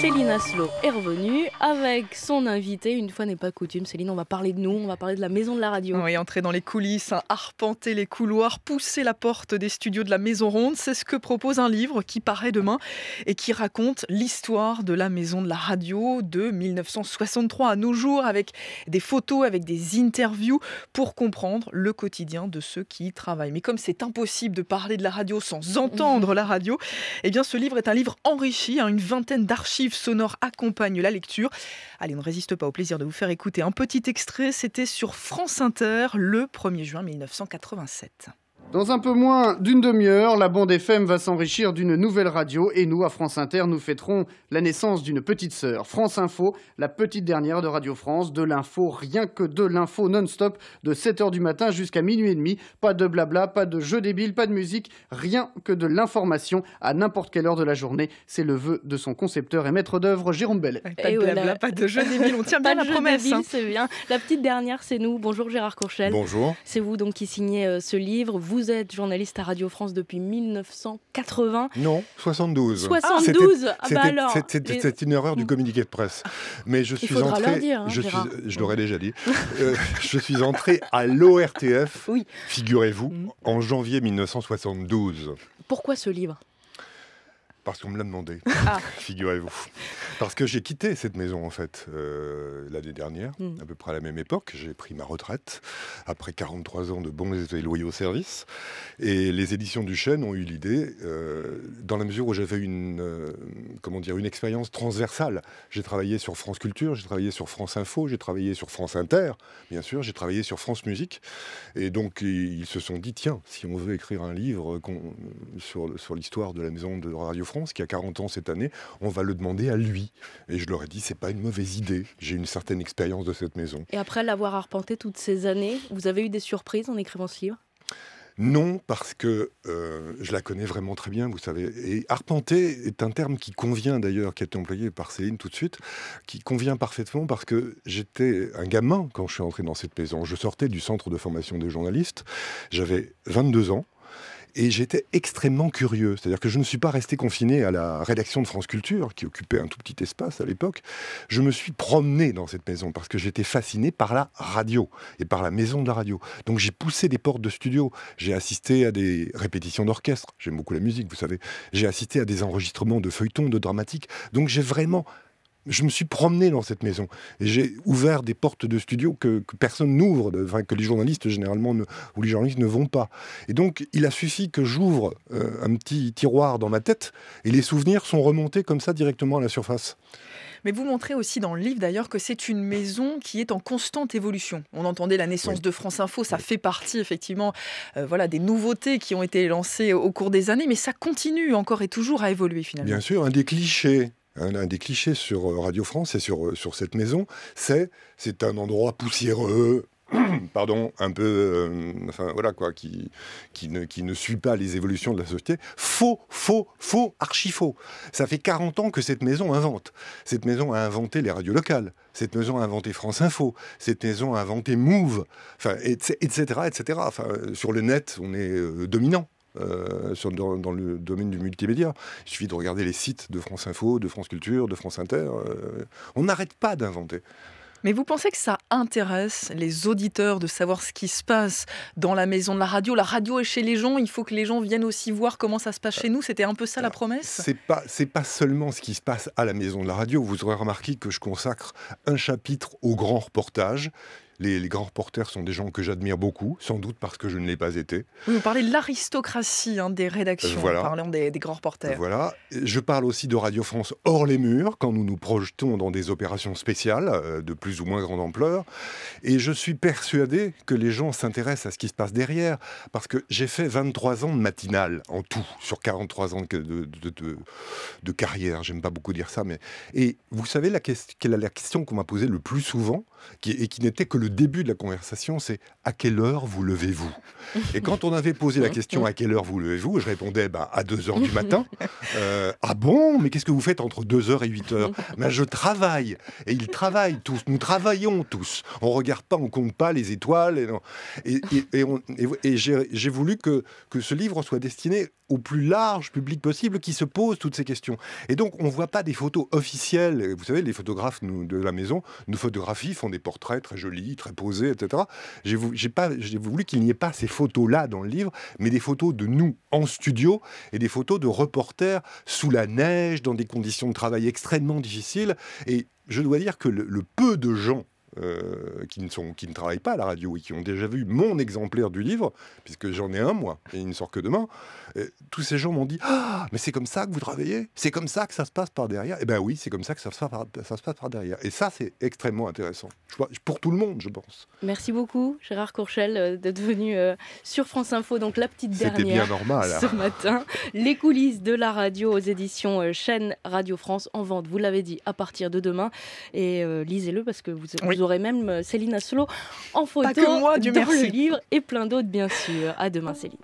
Céline Aslo est revenue avec son invité. Une fois n'est pas coutume, Céline, on va parler de nous, on va parler de la maison de la radio. Oui, entrer dans les coulisses, arpenter les couloirs, pousser la porte des studios de la Maison Ronde, c'est ce que propose un livre qui paraît demain et qui raconte l'histoire de la maison de la radio de 1963 à nos jours, avec des photos, avec des interviews pour comprendre le quotidien de ceux qui y travaillent. Mais comme c'est impossible de parler de la radio sans entendre la radio, eh bien ce livre est un livre enrichi, une vingtaine d'archives sonores accompagnent la lecture. Allez, on ne résiste pas au plaisir de vous faire écouter un petit extrait. C'était sur France Inter le 1er juin 1987. Dans un peu moins d'une demi-heure, la bande FM va s'enrichir d'une nouvelle radio et nous, à France Inter, nous fêterons la naissance d'une petite sœur. France Info, la petite dernière de Radio France, de l'info, rien que de l'info non-stop, de 7h du matin jusqu'à minuit et demi. Pas de blabla, pas de jeux débiles, pas de musique, rien que de l'information à n'importe quelle heure de la journée. C'est le vœu de son concepteur et maître d'œuvre, Jérôme Bellet. Pas de blabla, pas de jeux débiles, on tient bien la promesse. Débile, c'est bien. La petite dernière, c'est nous. Bonjour Gérard Courchel. Bonjour. C'est vous donc qui signez ce livre. Vous êtes journaliste à Radio France depuis 1980. Non, 72. 72 alors. C'est une erreur du communiqué de presse. Mais je suis entré. Leur dire, je l'aurais déjà dit. Je suis entré à l'ORTF, oui. Figurez-vous, en janvier 1972. Pourquoi ce livre ? Parce qu'on me l'a demandé, figurez-vous. Parce que j'ai quitté cette maison, en fait, l'année dernière, à peu près à la même époque. J'ai pris ma retraite, après 43 ans de bons et loyaux services. Et les éditions du Chêne ont eu l'idée, dans la mesure où j'avais une expérience transversale. J'ai travaillé sur France Culture, j'ai travaillé sur France Info, j'ai travaillé sur France Inter, bien sûr, j'ai travaillé sur France Musique. Et donc, ils se sont dit, tiens, si on veut écrire un livre sur l'histoire de la maison de Radio France, qui a 40 ans cette année, on va le demander à lui. Et je leur ai dit, c'est pas une mauvaise idée. J'ai une certaine expérience de cette maison. Et après l'avoir arpenté toutes ces années, vous avez eu des surprises en écrivant ce livre ? Non, parce que je la connais vraiment très bien, vous savez. Et arpenter est un terme qui convient d'ailleurs, qui a été employé par Céline tout de suite, qui convient parfaitement parce que j'étais un gamin quand je suis entré dans cette maison. Je sortais du centre de formation des journalistes, j'avais 22 ans. Et j'étais extrêmement curieux. C'est-à-dire que je ne suis pas resté confiné à la rédaction de France Culture, qui occupait un tout petit espace à l'époque. Je me suis promené dans cette maison parce que j'étais fasciné par la radio et par la maison de la radio. Donc j'ai poussé des portes de studio. J'ai assisté à des répétitions d'orchestre. J'aime beaucoup la musique, vous savez. J'ai assisté à des enregistrements de feuilletons, de dramatiques. Donc je me suis promené dans cette maison et j'ai ouvert des portes de studio que personne n'ouvre, que les journalistes généralement ou les journalistes ne vont pas. Et donc, il a suffi que j'ouvre un petit tiroir dans ma tête et les souvenirs sont remontés comme ça directement à la surface. Mais vous montrez aussi dans le livre d'ailleurs que c'est une maison qui est en constante évolution. On entendait la naissance de France Info, ça fait partie effectivement des nouveautés qui ont été lancées au cours des années, mais ça continue encore et toujours à évoluer finalement. Bien sûr, un des clichés sur Radio France et sur cette maison, c'est un endroit poussiéreux, pardon, un peu, qui ne suit pas les évolutions de la société. Faux, archi faux. Ça fait 40 ans que cette maison invente. Cette maison a inventé les radios locales. Cette maison a inventé France Info. Cette maison a inventé Move, etc. Sur le net, on est dominant. Dans le domaine du multimédia. Il suffit de regarder les sites de France Info, de France Culture, de France Inter. On n'arrête pas d'inventer. Mais vous pensez que ça intéresse les auditeurs de savoir ce qui se passe dans la maison de la radio ? La radio est chez les gens, il faut que les gens viennent aussi voir comment ça se passe chez nous. C'était un peu ça la promesse ? C'est pas seulement ce qui se passe à la maison de la radio. Vous aurez remarqué que je consacre un chapitre aux grands reportages. Les grands reporters sont des gens que j'admire beaucoup, sans doute parce que je ne l'ai pas été. Vous parlez de l'aristocratie des rédactions, en parlant des grands reporters. Voilà. Je parle aussi de Radio France hors les murs, quand nous nous projetons dans des opérations spéciales, de plus ou moins grande ampleur. Et je suis persuadé que les gens s'intéressent à ce qui se passe derrière, parce que j'ai fait 23 ans de matinale, en tout, sur 43 ans de carrière. J'aime pas beaucoup dire ça, mais... Et vous savez, la question qu'on m'a posée le plus souvent, et qui n'était que le début de la conversation, c'est « à quelle heure vous levez-vous » Et quand on avait posé la question « à quelle heure vous levez-vous » je répondais à 2h du matin. Ah bon, mais qu'est-ce que vous faites entre 2h et 8h? Je travaille. Et ils travaillent tous. Nous travaillons tous. On regarde pas, on compte pas les étoiles. Et j'ai voulu que ce livre soit destiné au plus large public possible qui se pose toutes ces questions. Et donc, on ne voit pas des photos officielles. Vous savez, les photographes de la maison nous photographient, font des portraits très jolis, très posés, etc. J'ai voulu qu'il n'y ait pas ces photos-là dans le livre, mais des photos de nous en studio et des photos de reporters sous la neige, dans des conditions de travail extrêmement difficiles. Et je dois dire que le peu de gens qui ne travaillent pas à la radio et qui ont déjà vu mon exemplaire du livre, puisque j'en ai un, moi, et il ne sort que demain, tous ces gens m'ont dit « Ah, mais c'est comme ça que vous travaillez? C'est comme ça que ça se passe par derrière ?» Eh bien oui, c'est comme ça que ça se passe par derrière. Et ça, c'est extrêmement intéressant. Pour tout le monde, je pense. Merci beaucoup, Gérard Courchel, d'être venu sur France Info, donc la petite dernière. C'était bien normal. Ce matin. Les coulisses de la radio aux éditions Chaîne Radio France, en vente, vous l'avez dit, à partir de demain. Et lisez-le parce que vous aurez même Céline Asselot en photo Pas que moi, Dieu dans merci. le livre et plein d'autres, bien sûr. À demain, Céline.